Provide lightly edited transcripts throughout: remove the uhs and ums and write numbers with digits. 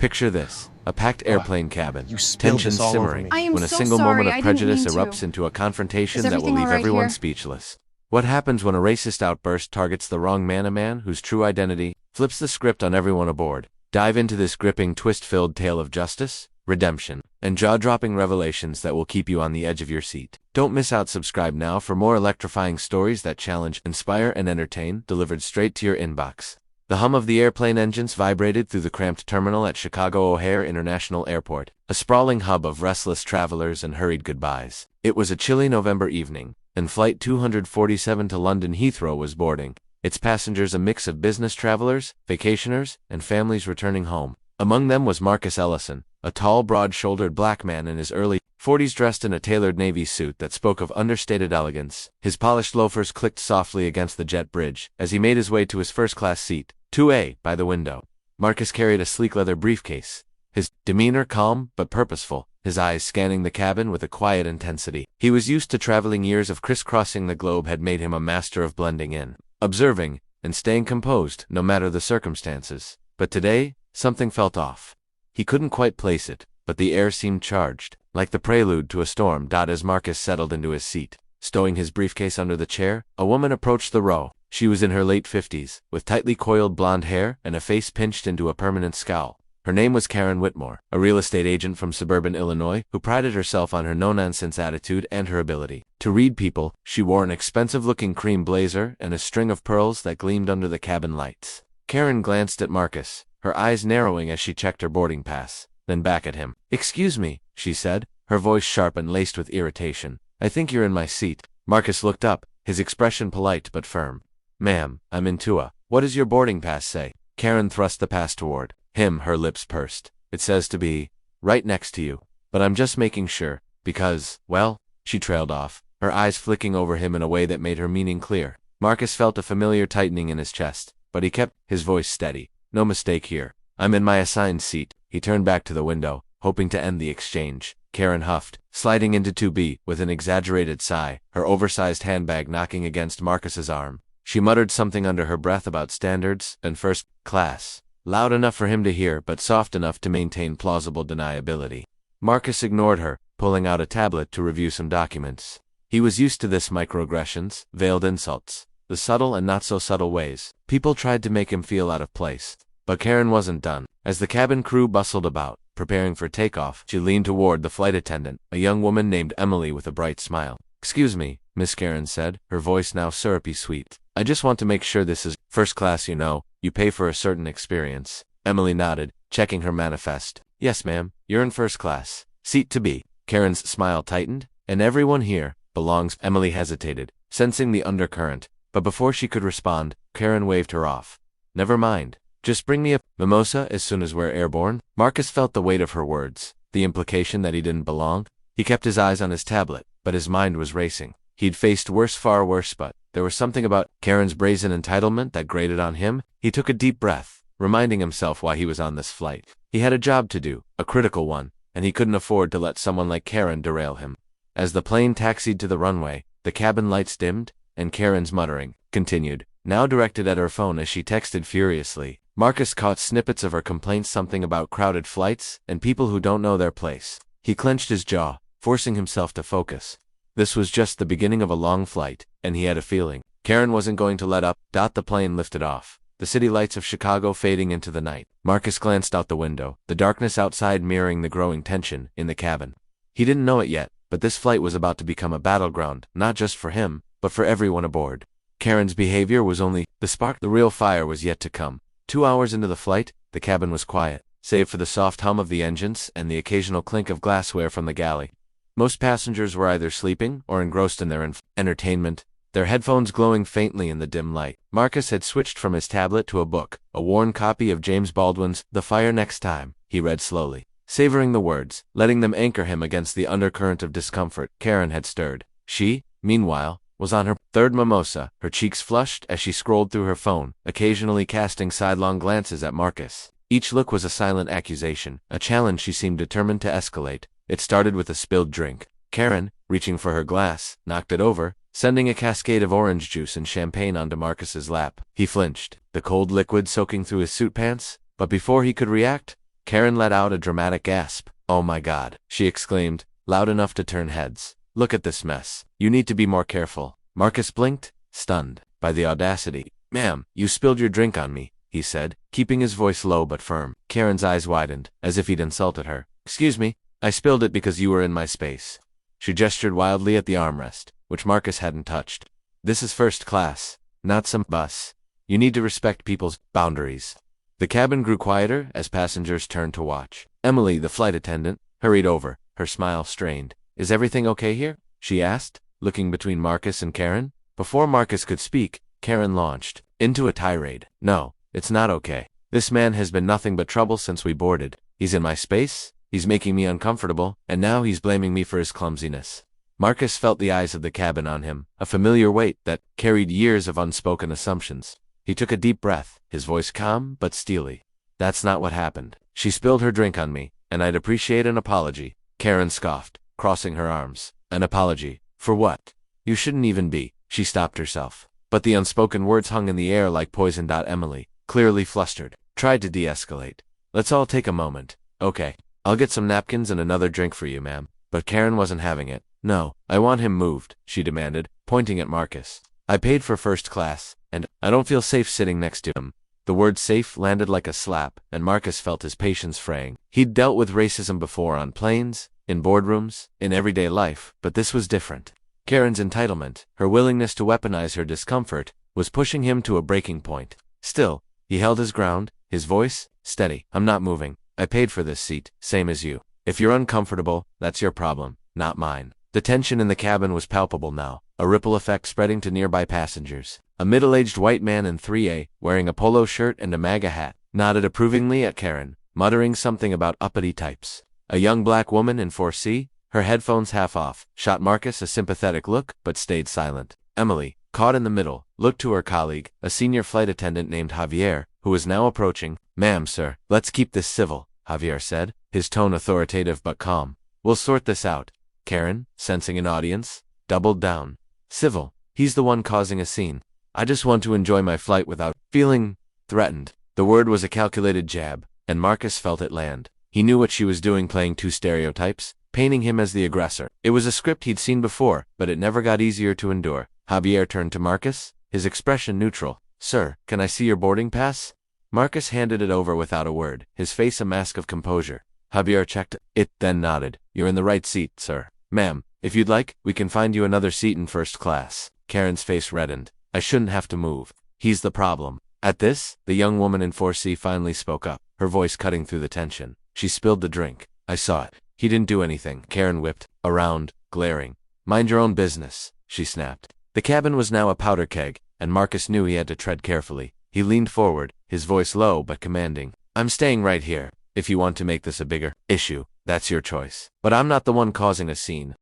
Picture this, a packed airplane cabin, You spilled tension this all over simmering, me. I am when a so single moment sorry, of I didn't prejudice mean to. erupts into a confrontation Is that will everything leave all right everyone here? speechless. What happens when a racist outburst targets the wrong man? A man whose true identity flips the script on everyone aboard. Dive into this gripping, twist-filled tale of justice, redemption, and jaw-dropping revelations that will keep you on the edge of your seat. Don't miss out. Subscribe now for more electrifying stories that challenge, inspire, and entertain, delivered straight to your inbox. The hum of the airplane engines vibrated through the cramped terminal at Chicago O'Hare International Airport, a sprawling hub of restless travelers and hurried goodbyes. It was a chilly November evening, and Flight 247 to London Heathrow was boarding, its passengers a mix of business travelers, vacationers, and families returning home. Among them was Marcus Ellison, a tall, broad-shouldered black man in his early 40s dressed in a tailored navy suit that spoke of understated elegance. His polished loafers clicked softly against the jet bridge as he made his way to his first-class seat, 2A, by the window. Marcus carried a sleek leather briefcase, his demeanor calm but purposeful, his eyes scanning the cabin with a quiet intensity. He was used to traveling. Years of crisscrossing the globe had made him a master of blending in, observing, and staying composed no matter the circumstances. But today, something felt off. He couldn't quite place it, but the air seemed charged, like the prelude to a storm. As Marcus settled into his seat, stowing his briefcase under the chair, a woman approached the row. She was in her late 50s, with tightly coiled blonde hair and a face pinched into a permanent scowl. Her name was Karen Whitmore, a real estate agent from suburban Illinois who prided herself on her no-nonsense attitude and her ability to read people. She wore an expensive-looking cream blazer and a string of pearls that gleamed under the cabin lights. Karen glanced at Marcus, her eyes narrowing as she checked her boarding pass, then back at him. "Excuse me," she said, her voice sharp and laced with irritation. "I think you're in my seat." Marcus looked up, his expression polite but firm. "Ma'am, I'm in 2A. What does your boarding pass say?" Karen thrust the pass toward him, her lips pursed. "It says to be right next to you. But I'm just making sure, because, well," she trailed off, her eyes flicking over him in a way that made her meaning clear. Marcus felt a familiar tightening in his chest, but he kept his voice steady. "No mistake here. I'm in my assigned seat." He turned back to the window, hoping to end the exchange. Karen huffed, sliding into 2B with an exaggerated sigh, her oversized handbag knocking against Marcus's arm. She muttered something under her breath about standards and first class, loud enough for him to hear but soft enough to maintain plausible deniability. Marcus ignored her, pulling out a tablet to review some documents. He was used to this: microaggressions, veiled insults, the subtle and not-so-subtle ways people tried to make him feel out of place. But Karen wasn't done. As the cabin crew bustled about, preparing for takeoff, she leaned toward the flight attendant, a young woman named Emily with a bright smile. "Excuse me," Miss Karen said, her voice now syrupy sweet. "I just want to make sure this is first class. You know, you pay for a certain experience." Emily nodded, checking her manifest. "Yes, ma'am, you're in first class. Seat to be." Karen's smile tightened. "And everyone here belongs." Emily hesitated, sensing the undercurrent, but before she could respond, Karen waved her off. "Never mind. Just bring me a mimosa as soon as we're airborne." Marcus felt the weight of her words, the implication that he didn't belong. He kept his eyes on his tablet, but his mind was racing. He'd faced worse, far worse, but there was something about Karen's brazen entitlement that grated on him. He took a deep breath, reminding himself why he was on this flight. He had a job to do, a critical one, and he couldn't afford to let someone like Karen derail him. As the plane taxied to the runway, the cabin lights dimmed, and Karen's muttering continued, now directed at her phone as she texted furiously. Marcus caught snippets of her complaints, something about crowded flights and people who don't know their place. He clenched his jaw, forcing himself to focus. This was just the beginning of a long flight, and he had a feeling Karen wasn't going to let up. The plane lifted off, the city lights of Chicago fading into the night. Marcus glanced out the window, the darkness outside mirroring the growing tension in the cabin. He didn't know it yet, but this flight was about to become a battleground, not just for him, but for everyone aboard. Karen's behavior was only the spark. The real fire was yet to come. 2 hours into the flight, the cabin was quiet, save for the soft hum of the engines and the occasional clink of glassware from the galley. Most passengers were either sleeping or engrossed in their entertainment, their headphones glowing faintly in the dim light. Marcus had switched from his tablet to a book, a worn copy of James Baldwin's The Fire Next Time. He read slowly, savoring the words, letting them anchor him against the undercurrent of discomfort. Karen had stirred. She, meanwhile, was on her third mimosa, her cheeks flushed as she scrolled through her phone, occasionally casting sidelong glances at Marcus. Each look was a silent accusation, a challenge she seemed determined to escalate. It started with a spilled drink. Karen, reaching for her glass, knocked it over, sending a cascade of orange juice and champagne onto Marcus's lap. He flinched, the cold liquid soaking through his suit pants, but before he could react, Karen let out a dramatic gasp. "Oh my God," she exclaimed, loud enough to turn heads. "Look at this mess. You need to be more careful." Marcus blinked, stunned by the audacity. "Ma'am, you spilled your drink on me," he said, keeping his voice low but firm. Karen's eyes widened, as if he'd insulted her. "Excuse me, I spilled it because you were in my space." She gestured wildly at the armrest, which Marcus hadn't touched. "This is first class, not some bus. You need to respect people's boundaries." The cabin grew quieter as passengers turned to watch. Emily, the flight attendant, hurried over, her smile strained. "Is everything okay here?" she asked, looking between Marcus and Karen. Before Marcus could speak, Karen launched into a tirade. "No, it's not okay. This man has been nothing but trouble since we boarded. He's in my space, he's making me uncomfortable, and now he's blaming me for his clumsiness." Marcus felt the eyes of the cabin on him, a familiar weight that carried years of unspoken assumptions. He took a deep breath, his voice calm but steely. "That's not what happened. She spilled her drink on me, and I'd appreciate an apology." Karen scoffed, crossing her arms. "An apology? For what? You shouldn't even be." She stopped herself. But the unspoken words hung in the air like poison. Emily, clearly flustered, tried to de-escalate. "Let's all take a moment. Okay, I'll get some napkins and another drink for you, ma'am." But Karen wasn't having it. "No, I want him moved," she demanded, pointing at Marcus. "I paid for first class, and I don't feel safe sitting next to him." The word safe landed like a slap, and Marcus felt his patience fraying. He'd dealt with racism before on planes, in boardrooms, in everyday life, but this was different. Karen's entitlement, her willingness to weaponize her discomfort, was pushing him to a breaking point. Still, he held his ground, his voice steady. "I'm not moving. I paid for this seat, same as you. If you're uncomfortable, that's your problem, not mine." The tension in the cabin was palpable now, a ripple effect spreading to nearby passengers. A middle-aged white man in 3A, wearing a polo shirt and a MAGA hat, nodded approvingly at Karen, muttering something about uppity types. A young black woman in 4C, her headphones half off, shot Marcus a sympathetic look but stayed silent. Emily, caught in the middle, looked to her colleague, a senior flight attendant named Javier, who was now approaching. "Ma'am, sir, let's keep this civil," Javier said, his tone authoritative but calm. "We'll sort this out." Karen, sensing an audience, doubled down. "Civil? He's the one causing a scene. I just want to enjoy my flight without feeling threatened." The word was a calculated jab, and Marcus felt it land. He knew what she was doing, playing two stereotypes, painting him as the aggressor. It was a script he'd seen before, but it never got easier to endure. Javier turned to Marcus, his expression neutral. "Sir, can I see your boarding pass?" Marcus handed it over without a word, his face a mask of composure. Javier checked it, then nodded. "You're in the right seat, sir. Ma'am, if you'd like, we can find you another seat in first class." Karen's face reddened. "I shouldn't have to move. He's the problem." At this, the young woman in 4C finally spoke up, her voice cutting through the tension. "She spilled the drink. I saw it. He didn't do anything." Karen whipped around, glaring. "Mind your own business," she snapped. The cabin was now a powder keg, and Marcus knew he had to tread carefully. He leaned forward, his voice low but commanding. "I'm staying right here. If you want to make this a bigger issue, that's your choice. But I'm not the one causing a scene."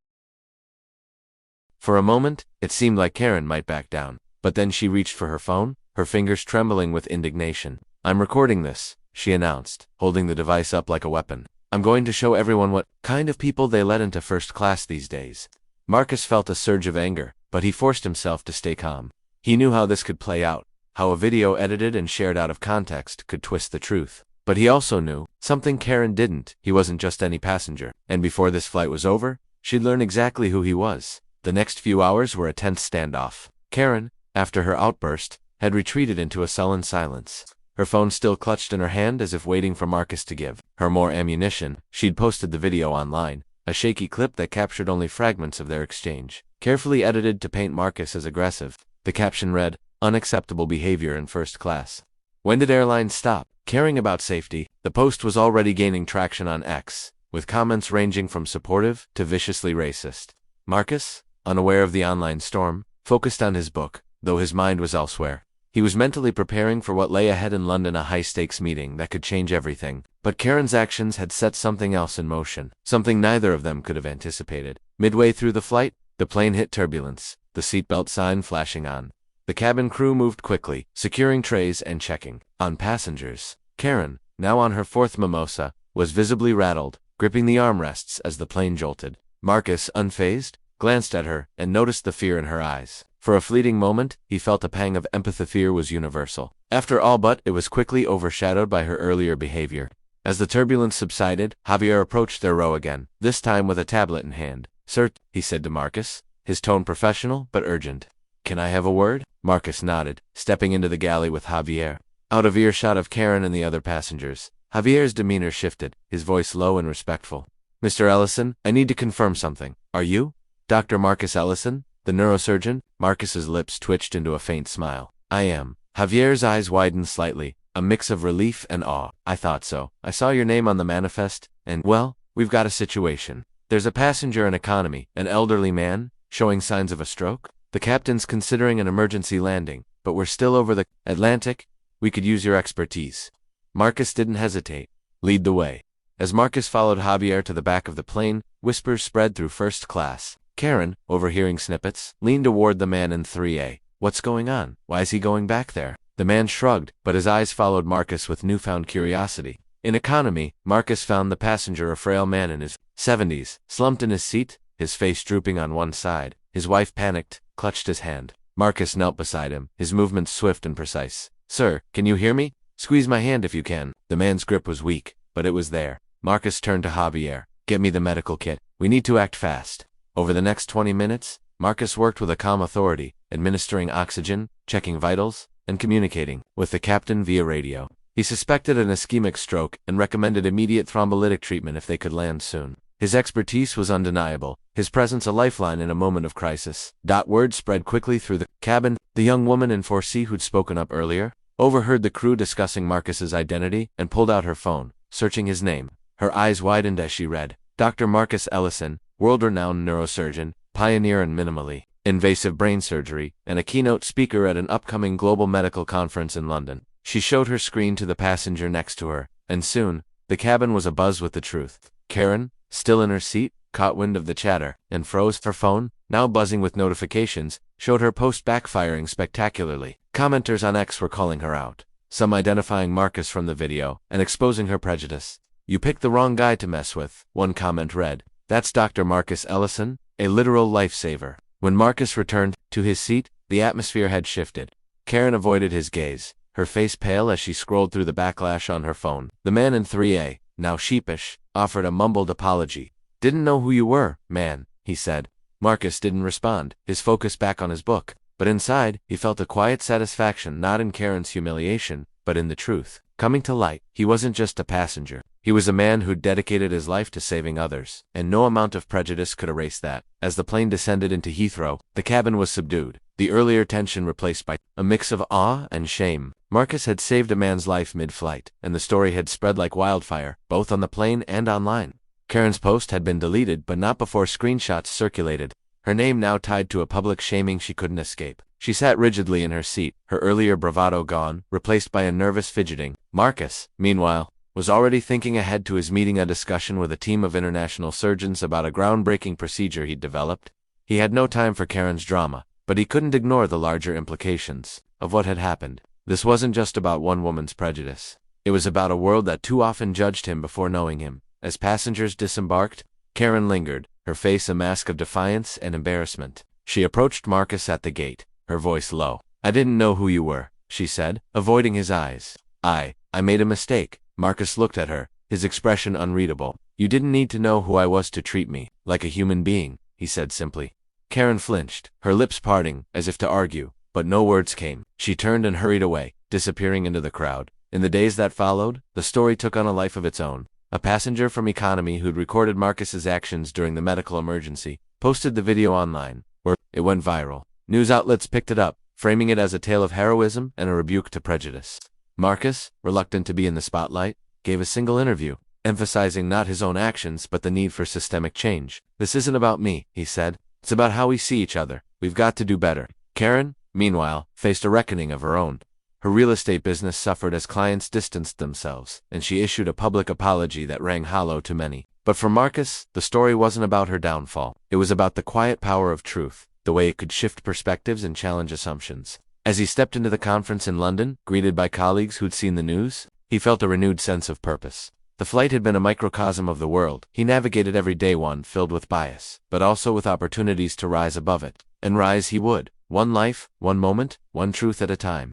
For a moment, it seemed like Karen might back down, but then she reached for her phone, her fingers trembling with indignation. "I'm recording this," she announced, holding the device up like a weapon. "I'm going to show everyone what kind of people they let into first class these days." Marcus felt a surge of anger, but he forced himself to stay calm. He knew how this could play out, how a video edited and shared out of context could twist the truth. But he also knew something Karen didn't. He wasn't just any passenger. And before this flight was over, she'd learn exactly who he was. The next few hours were a tense standoff. Karen, after her outburst, had retreated into a sullen silence. Her phone still clutched in her hand as if waiting for Marcus to give her more ammunition. She'd posted the video online, a shaky clip that captured only fragments of their exchange, carefully edited to paint Marcus as aggressive. The caption read, "Unacceptable behavior in first class." When did airlines stop caring about safety? The post was already gaining traction on X, with comments ranging from supportive to viciously racist. Marcus, unaware of the online storm, focused on his book, though his mind was elsewhere. He was mentally preparing for what lay ahead in London, a high-stakes meeting that could change everything. But Karen's actions had set something else in motion, something neither of them could have anticipated. Midway through the flight, the plane hit turbulence, the seatbelt sign flashing on. The cabin crew moved quickly, securing trays and checking on passengers. Karen, now on her fourth mimosa, was visibly rattled, gripping the armrests as the plane jolted. Marcus, unfazed, glanced at her and noticed the fear in her eyes. For a fleeting moment, he felt a pang of empathy. Fear was universal. After all, but it was quickly overshadowed by her earlier behavior. As the turbulence subsided, Javier approached their row again, this time with a tablet in hand. "Sir," he said to Marcus, his tone professional but urgent. "Can I have a word?" Marcus nodded, stepping into the galley with Javier. Out of earshot of Karen and the other passengers, Javier's demeanor shifted, his voice low and respectful. "Mr. Ellison, I need to confirm something. Are you Dr. Marcus Ellison, the neurosurgeon?" Marcus's lips twitched into a faint smile. "I am." Javier's eyes widened slightly, a mix of relief and awe. "I thought so. I saw your name on the manifest, and, well, we've got a situation. There's a passenger in economy, an elderly man, showing signs of a stroke. The captain's considering an emergency landing, but we're still over the Atlantic. We could use your expertise." Marcus didn't hesitate. "Lead the way." As Marcus followed Javier to the back of the plane, whispers spread through first class. Karen, overhearing snippets, leaned toward the man in 3A. "What's going on? Why is he going back there?" The man shrugged, but his eyes followed Marcus with newfound curiosity. In economy, Marcus found the passenger a frail man in his 70s, slumped in his seat, his face drooping on one side. His wife panicked, clutched his hand. Marcus knelt beside him, his movements swift and precise. "Sir, can you hear me? Squeeze my hand if you can." The man's grip was weak, but it was there. Marcus turned to Javier. "Get me the medical kit. We need to act fast." Over the next 20 minutes, Marcus worked with a calm authority, administering oxygen, checking vitals, and communicating with the captain via radio. He suspected an ischemic stroke and recommended immediate thrombolytic treatment if they could land soon. His expertise was undeniable, his presence a lifeline in a moment of crisis. Word spread quickly through the cabin. The young woman in 4C who'd spoken up earlier overheard the crew discussing Marcus's identity and pulled out her phone, searching his name. Her eyes widened as she read, "Dr. Marcus Ellison, world-renowned neurosurgeon, pioneer in minimally invasive brain surgery, and a keynote speaker at an upcoming global medical conference in London." She showed her screen to the passenger next to her, and soon, the cabin was abuzz with the truth. Karen, still in her seat, caught wind of the chatter, and froze. Her phone, now buzzing with notifications, showed her post backfiring spectacularly. Commenters on X were calling her out, some identifying Marcus from the video, and exposing her prejudice. "You picked the wrong guy to mess with," one comment read. "That's Dr. Marcus Ellison, a literal lifesaver." When Marcus returned to his seat, the atmosphere had shifted. Karen avoided his gaze, her face pale as she scrolled through the backlash on her phone. The man in 3A, now sheepish, offered a mumbled apology. "Didn't know who you were, man," he said. Marcus didn't respond, his focus back on his book. But inside, he felt a quiet satisfaction not in Karen's humiliation, but in the truth coming to light. He wasn't just a passenger. He was a man who'd dedicated his life to saving others, and no amount of prejudice could erase that. As the plane descended into Heathrow, the cabin was subdued, the earlier tension replaced by a mix of awe and shame. Marcus had saved a man's life mid-flight, and the story had spread like wildfire, both on the plane and online. Karen's post had been deleted, but not before screenshots circulated, her name now tied to a public shaming she couldn't escape. She sat rigidly in her seat, her earlier bravado gone, replaced by a nervous fidgeting. Marcus, meanwhile, was already thinking ahead to his meeting, a discussion with a team of international surgeons about a groundbreaking procedure he'd developed. He had no time for Karen's drama, but he couldn't ignore the larger implications of what had happened. This wasn't just about one woman's prejudice. It was about a world that too often judged him before knowing him. As passengers disembarked, Karen lingered, her face a mask of defiance and embarrassment. She approached Marcus at the gate, her voice low. "I didn't know who you were," she said, avoiding his eyes. I made a mistake." Marcus looked at her, his expression unreadable. "You didn't need to know who I was to treat me like a human being," he said simply. Karen flinched, her lips parting, as if to argue, but no words came. She turned and hurried away, disappearing into the crowd. In the days that followed, the story took on a life of its own. A passenger from economy who'd recorded Marcus's actions during the medical emergency posted the video online, where it went viral. News outlets picked it up, framing it as a tale of heroism and a rebuke to prejudice. Marcus, reluctant to be in the spotlight, gave a single interview, emphasizing not his own actions but the need for systemic change. "This isn't about me," he said. "It's about how we see each other. We've got to do better." Karen, meanwhile, faced a reckoning of her own. Her real estate business suffered as clients distanced themselves, and she issued a public apology that rang hollow to many. But for Marcus, the story wasn't about her downfall. It was about the quiet power of truth, the way it could shift perspectives and challenge assumptions. As he stepped into the conference in London, greeted by colleagues who'd seen the news, he felt a renewed sense of purpose. The flight had been a microcosm of the world. He navigated every day, one filled with bias, but also with opportunities to rise above it. And rise he would, one life, one moment, one truth at a time.